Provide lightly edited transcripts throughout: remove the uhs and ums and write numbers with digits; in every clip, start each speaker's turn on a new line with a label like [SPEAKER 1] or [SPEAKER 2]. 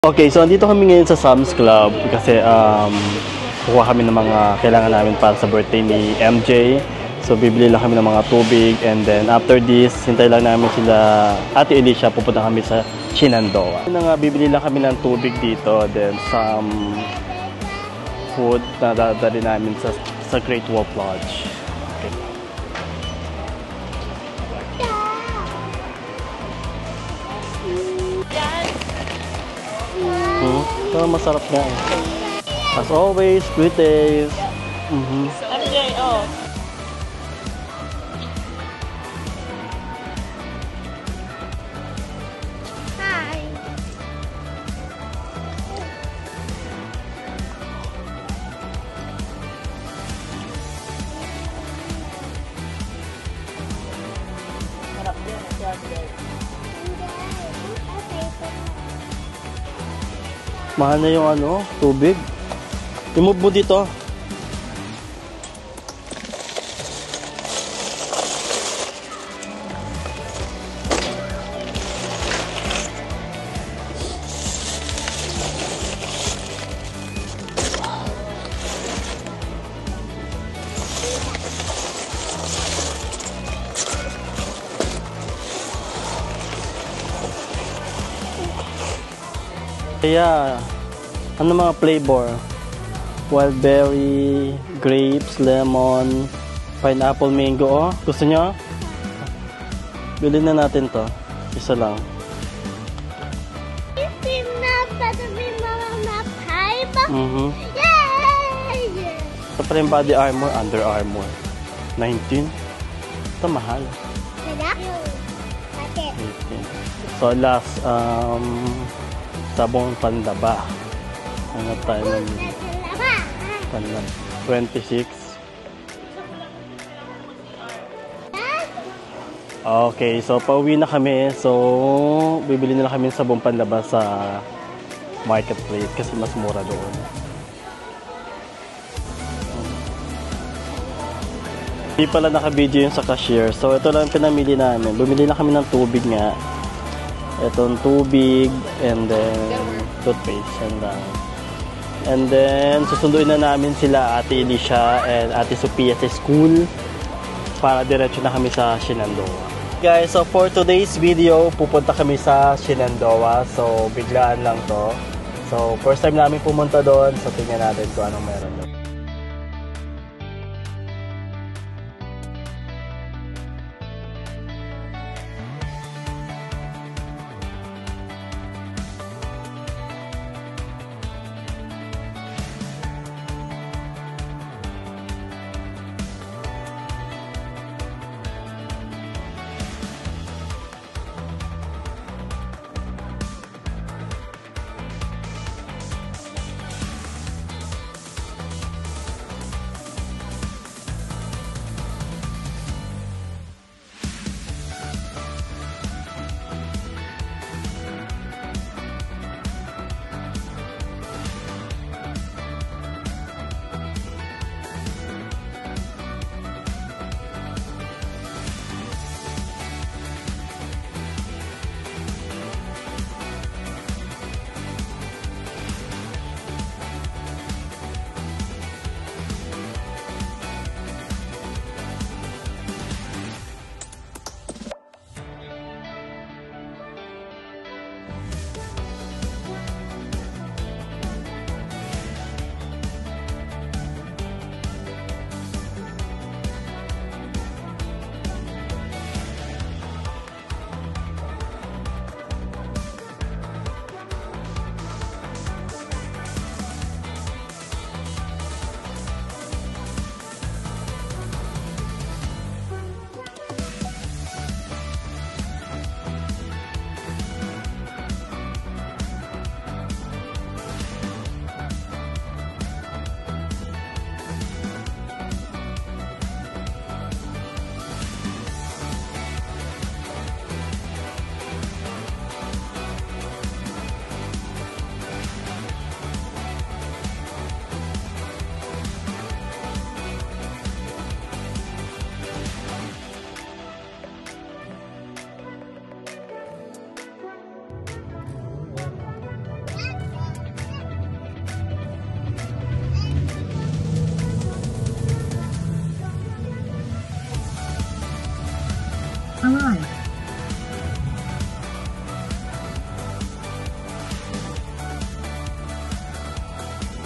[SPEAKER 1] Okay, so andito kami ngayon sa Sam's Club kasi kukuha kami ng mga kailangan namin para sa birthday ni MJ. So bibili lang kami ng mga tubig and then after this, hintay lang namin sila Ate Alicia, pupunta kami sa Shenandoah. Bibili lang kami ng tubig dito, then some food na dadali namin sa Great Wolf Lodge. Okay. So, masarap nga eh. As always, good days.
[SPEAKER 2] MJ, oh.
[SPEAKER 3] Hi.
[SPEAKER 2] Harap din, MJ.
[SPEAKER 1] Mahal na yung tubig. I-move mo dito. Kaya, ano mga flavor? Wild berry, grapes, lemon, pineapple, mango. Oh, gusto nyo? Bilhin na natin to. Isa lang.
[SPEAKER 3] Yay!
[SPEAKER 1] Ito pa rin body armor, Under Armour. 19. Ito mahal. 18. So last, sabong pandaba. Ano tayo ng panlab? 26. Okay, so pauwi na kami. So, bibili na lang kami ng sabong panlaba sa marketplace kasi mas mura doon. Hindi pala naka-video yung sa cashier. So, ito lang pinamili namin. Bumili na kami ng tubig nga. Itong tubig and then toothpaste and then susunduin na namin sila Ate Alicia and Ate Sophia sa school para diretso na kami sa Shenandoah. Guys, so for today's video, pupunta kami sa Shenandoah. So biglaan lang to. So first time namin pumunta doon, so tingnan natin kung anong meron doon.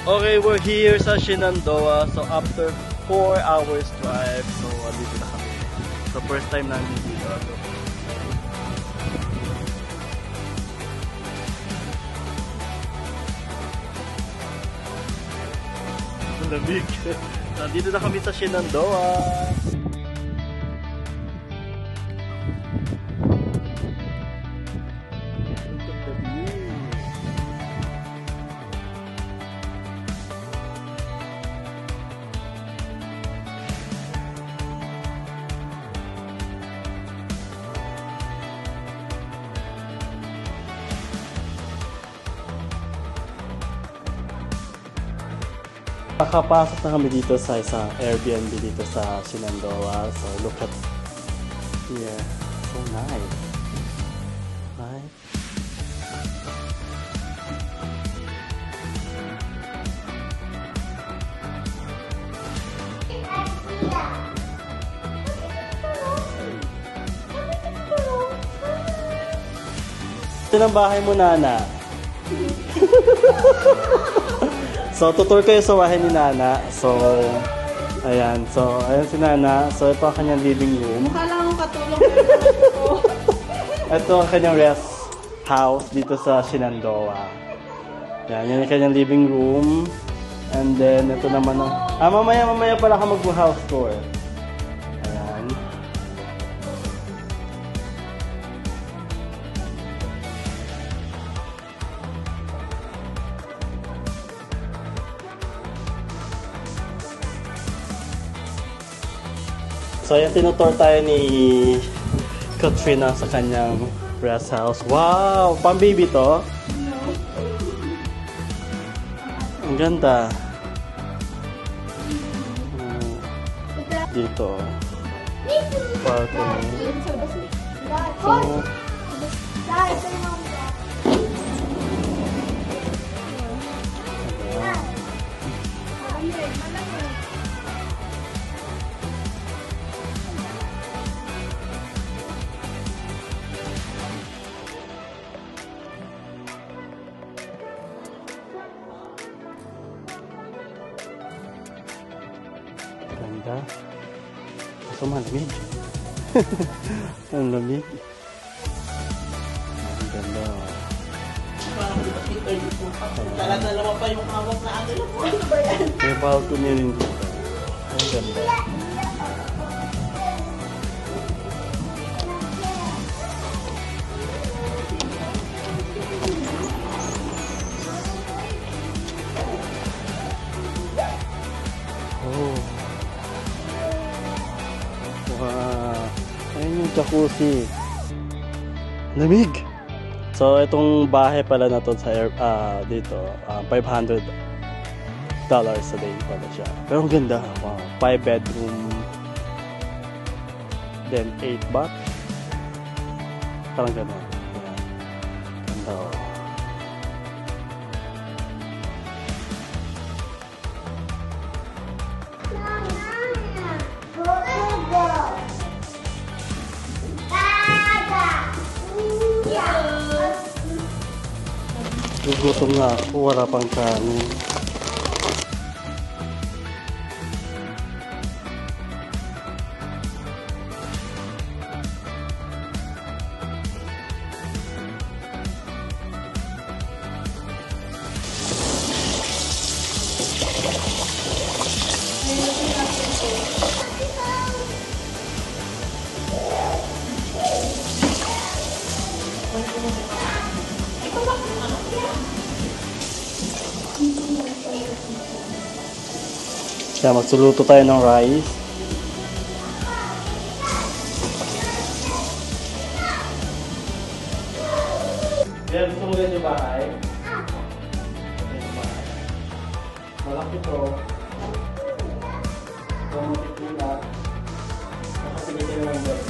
[SPEAKER 1] Okay, we're here sa Shenandoah. So, after 4 hours drive, so, dito na kami. So, first time namin dito. Ang lamig. Nandito na kami sa Shenandoah. Nakapasok na kami dito sa isang Airbnb dito sa Shenandoah. So look at here. So nice. Right? Ito ang bahay mo, Nana. So, tutur kayo sa bahay ni Nana. So, ayan. So, ayan si Nana. So, ito ang kanyang living room.
[SPEAKER 2] Mukha lang akong katulong.
[SPEAKER 1] Ito ang kanyang rest house dito sa Shenandoah. Yan, yan ang kanyang living room. And then, ito naman ang... mamaya pala ka mag-house tour. Ayan. So, ayan, tinutour tayo ni Katrina sa kanyang rest house. Wow! Pang-baby to? Ang ganda. Dito. Balcony. So, ganda. Kaso malamig. Ang lamig. Ang ganda.
[SPEAKER 2] Dala-dalawa pa yung hawak na ano. Ano ba yan?
[SPEAKER 1] May balcony rin dito. Ang ganda. Oh. Wow. Ayun yung jacuzzi. Lamig! So, itong bahay pala na to sa dito, $500 a day pala siya. Pero ang ganda. Wow. 5 bedroom. Then 8 bath. Parang gano'n. Ayan. Ganda oh. Gugutom na ako, wala pang kanin. Kaya magsuluto tayo ng rice. Kaya gusto mo ganyan yung bahay? Malaki to. So, matipila. Nakasingit kayo ng bed.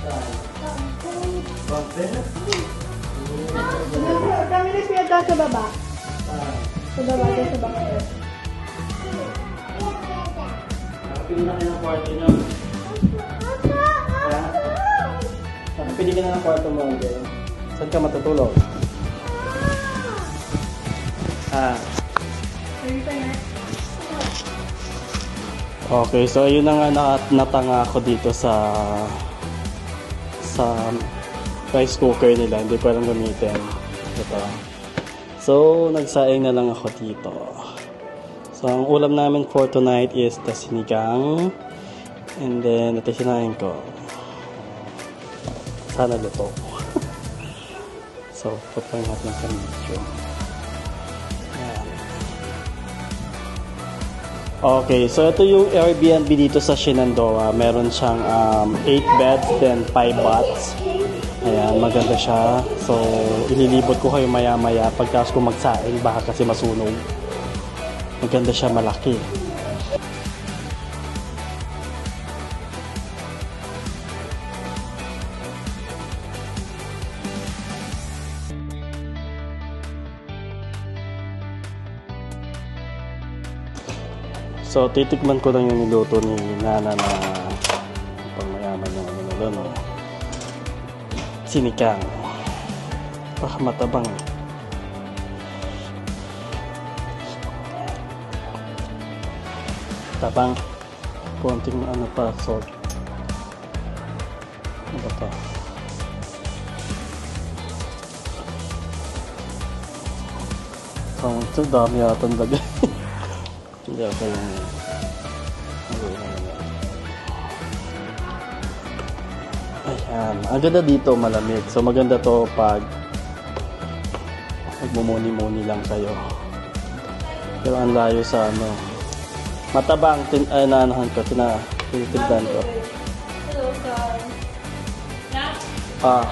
[SPEAKER 1] Saan? Bangkit?
[SPEAKER 2] Kami na siya doon sa baba.
[SPEAKER 1] Saan?
[SPEAKER 2] Sa baba, doon sa baba.
[SPEAKER 1] Nakapili na kayo ng kwarto nyo. Ha? Nakapili ka na ng kwarto mo. Okay? Saan ka matutulog? Ah. Okay, so yun na nga natanga ako dito sa rice cooker nila. Hindi ko alam gamitin. Ito. So, nagsaing na lang ako dito. So, ang ulam namin for tonight is the sinigang. And then, ito sinain ko. Sana luto. So, putang natin sa video. Ayan. Okay, so ito yung Airbnb dito sa Shenandoah. Meron siyang 8 beds, then 5 baths. Ayan, maganda siya. So, ililibot ko kayo maya-maya pagkas ko magsaing, baka kasi masunog. Maganda siya, malaki. So, titikman ko lang yung niluto ni Nana na pang mayaman yung ano nila, no? Sinigang. Baka matabang. Tabang. Konting ano pa, salt. Ano ba ito? Ito, dami yata ang lagay. Hindi ako yung ayan. Ang ganda dito, malamig. So maganda to pag magmumuni-muni lang kayo. Pero ang layo sa ano. Matabang, naanahan ko, tinitigdan ko. Ah.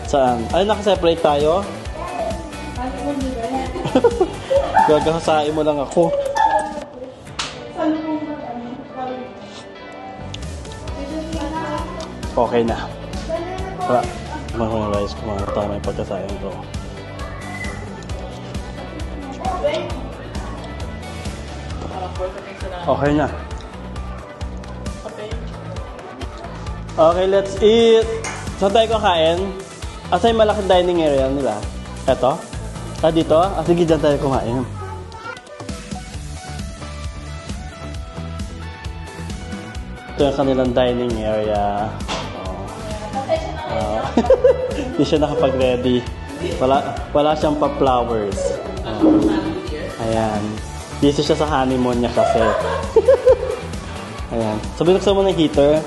[SPEAKER 1] Saan? Ay, nakaseparate tayo? Gagahasain mo lang ako. Okay na. Tara, mga rice ko, mga tama yung pagkasain ko. Okay na. Okay, let's eat. Saan tayo kakain? Asa yung malaking dining area nila? Eto? Ah, dito? Ah, sige, dyan tayo kumain. Ito yung kanilang dining area. Hindi siya nakapag-ready. Wala siyang pa-flowers. Ayan. Busy siya sa honeymoon niya kasi. Ayan. So, binuksan mo ng heater.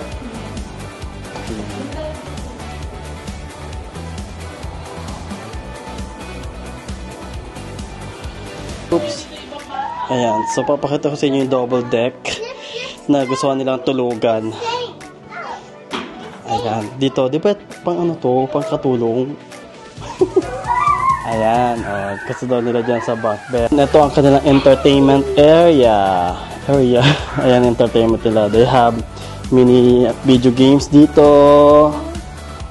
[SPEAKER 1] Oops. Ayan. So, papakita ko sa inyo yung double deck na gusto nilang tulugan. Ayan. Dito, di ba pang ano to? Pang katulong. Ayan. Kasi daw nila dyan sa backbed. Ito ang kanilang entertainment area. Ayan, entertainment nila. They have mini video games dito.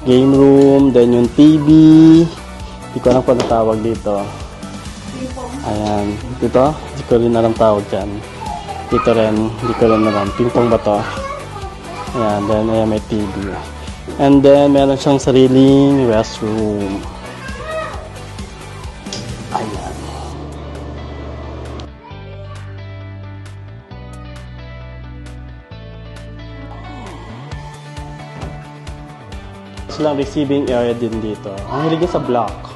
[SPEAKER 1] Game room. Then yung TV. Hindi ko alam kung natawag dito. Ayan. Dito. Hindi ko rin alam tawag dyan. Dito rin. Hindi ko rin alam. Ping-pong ba to? Ayan. Then ayan, may TV. And then meron siyang sariling restroom. Ayan. Silang receiving area din dito. Ang hilig sa block.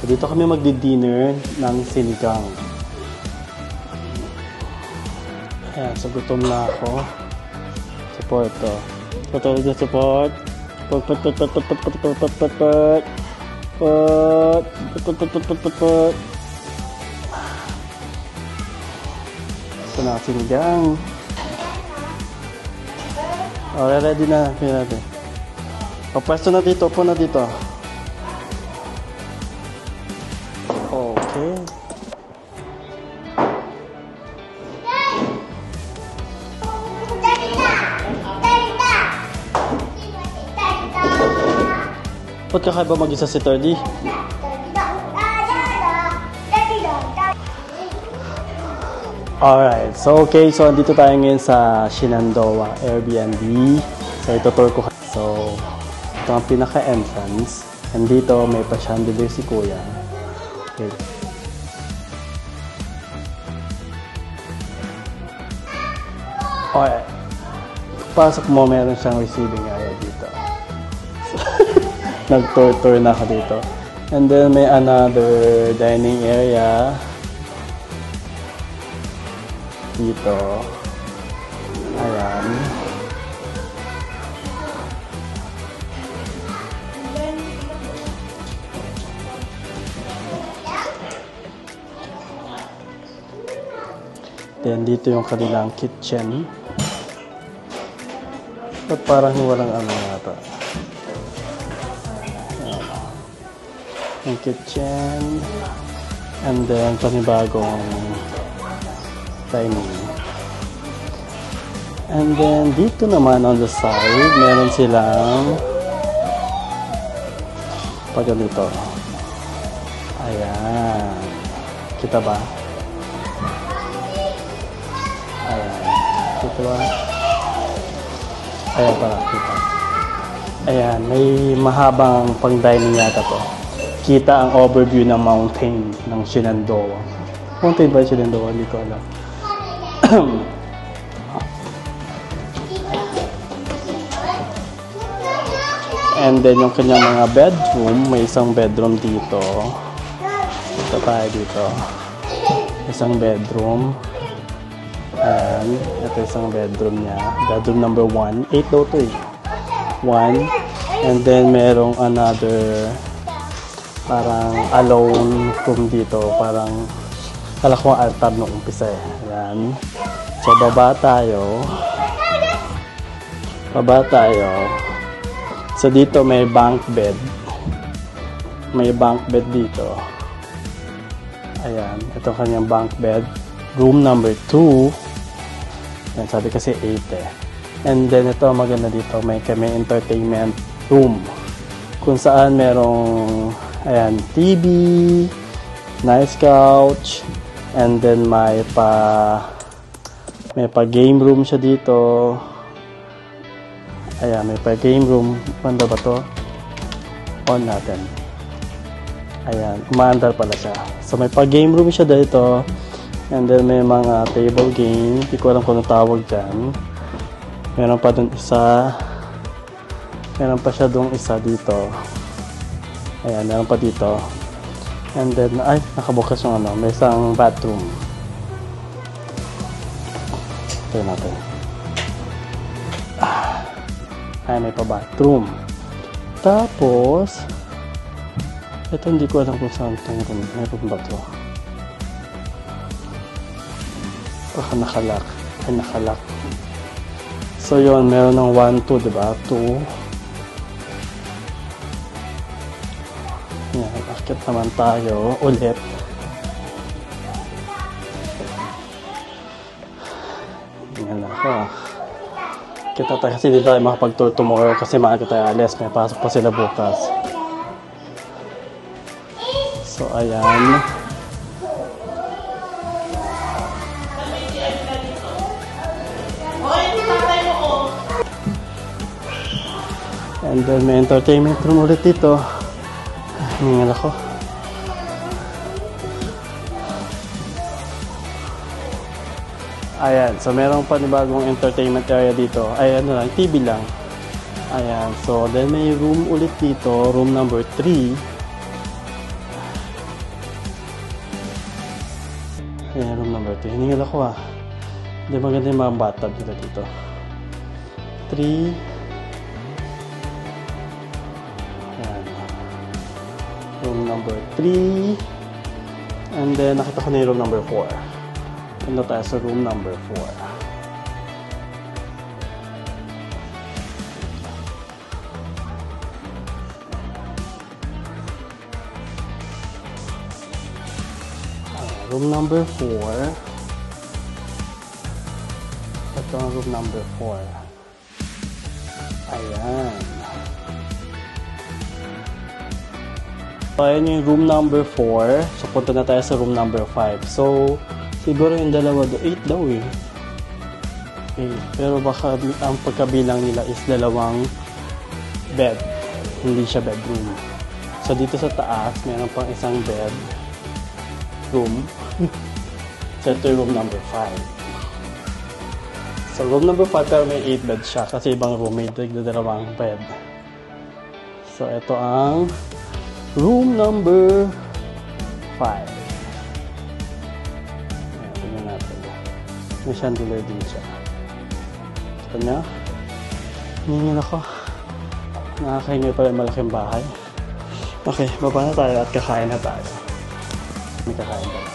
[SPEAKER 1] So, dito kami magdi-dinner ng sinigang. Ayan, so gutom na ako. Support to. Patuloy na support. Ito na sinigang. Okay, ready na. Pwesto na dito. Upo na dito. Okay. Ba't kakaiba mag-isa si Tardy? Alright, so okay, so andito tayo ngayon sa Shenandoah Airbnb. So itutur ko. So, ito ang pinaka-entrance. And dito may pa-chandelier si Kuya. Okay. Alright. Pasok mo, meron siyang receiving area dito. So, nag-tour-tour na ako dito. And then may another dining area dito. Ayan. Then dito yung kanilang kitchen. At parang walang ano yata. Ayan. Yung kitchen. And then panibagong dining. And then dito naman on the side, meron silang pag ganito. Ayan. Kita ba? Ayan. Kita ba? Ayan pala. Kita. Ayan. May mahabang pang dining yata to. Kita ang overview ng mountain ng Shenandoah. Mountain ba yung Shenandoah? Hindi ko alam. And then yung kanyang mga bedroom, may isang bedroom dito. Ito tayo dito. Isang bedroom. Ayan. Ito isang bedroom niya. Bedroom number 1. 8 daw ito eh. 1. And then merong another parang alone room dito. Parang kala ko ang altar nung umpisa eh. Ayan. So, baba tayo. Baba tayo. So, dito may bunk bed. May bunk bed dito. Ayan. Ito kanyang bunk bed. Room number 2. Ayan, sabi kasi 8 eh. And then, ito maganda dito. May entertainment room. Kung saan merong, ayan, TV, nice couch, and then may pa game room siya dito. Ayan, may pa game room. Banda ba to? On natin. Ayan, umaandar pala siya. So may pa game room siya dito. And then may mga table game. Hindi ko alam kung ano tawag dyan. Meron pa dun isa. Meron pa siya dun isa dito. Ayan, meron pa dito. And then, ay, nakabukas yung ano. May isang bathroom. Ito natin. Ay, may pa bathroom. Tapos, ito hindi ko alam kung saan itong room. May room ba ito? Baka nakalak. Ay, nakalak. So, yun. Meron ng 1, 2, diba? 2. Yan. Akit naman tayo. Ulit. Yan na ako. Kita tayo kasi dito tayo makapag-tour tomorrow kasi maaga tayo alis. May pasok pa sila bukas. So, ayan. And then may entertainment room ulit dito. Hingal ako. Ayan, so merong panibagong entertainment area dito. Ayan lang, TV lang. Ayan, so then may room ulit dito, room number 3. Ayan, room number 3. Hiningal ako ah. Hindi maganda yung mga bathtub dito. 3. Ayan. Room number 3. And then nakita ko na yung room number 4. Punta tayo sa room number 4. Room number 4. Ito ang room number 4. Ayan. So, ayan yung room number 4. So, punta na tayo sa room number 5. So, siguro yung dalawa do 8 daw eh. 8. Pero baka ang pagkabilang nila is dalawang bed. Hindi siya bedroom. So, dito sa taas, meron pang isang bed room. So, ito yung room number 5. So, room number 5 pero may 8 bed siya kasi ibang room may dalawang bed. So, ito ang room number 5. Ayan, tingnan natin. May chandelier din siya. Ito niya. Hingin ako. Nakakahingi pala yung malaking bahay. Okay, baba na tayo at kakain na tayo. May kakain tayo.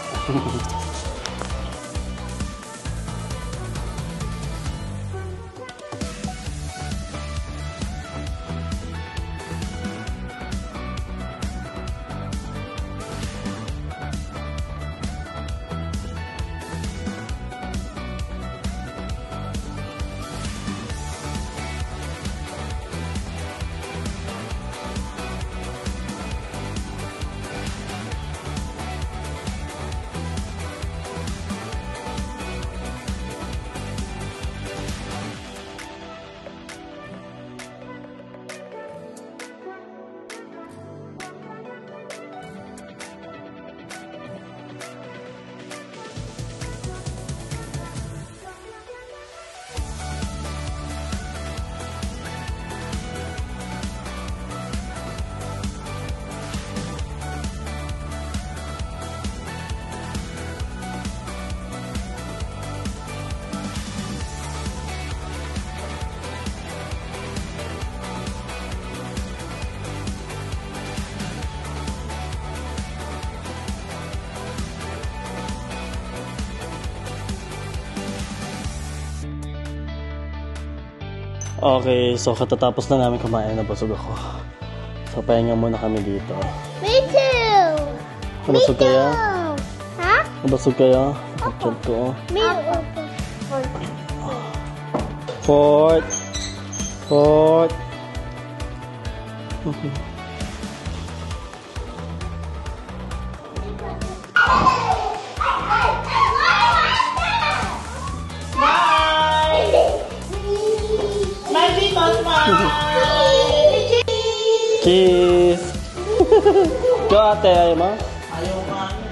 [SPEAKER 1] Okay, so katatapos na namin kumain, nabusog ako. So, pahinga muna kami dito.
[SPEAKER 3] Me too.
[SPEAKER 1] Nabusog kayo?
[SPEAKER 3] Ha?
[SPEAKER 1] Nabusog kayo? Picture ko.
[SPEAKER 3] Me
[SPEAKER 1] Fort! Fort!
[SPEAKER 2] My people smile!
[SPEAKER 1] Kiss! Go ate, ayaw mo?
[SPEAKER 2] Ayaw nga.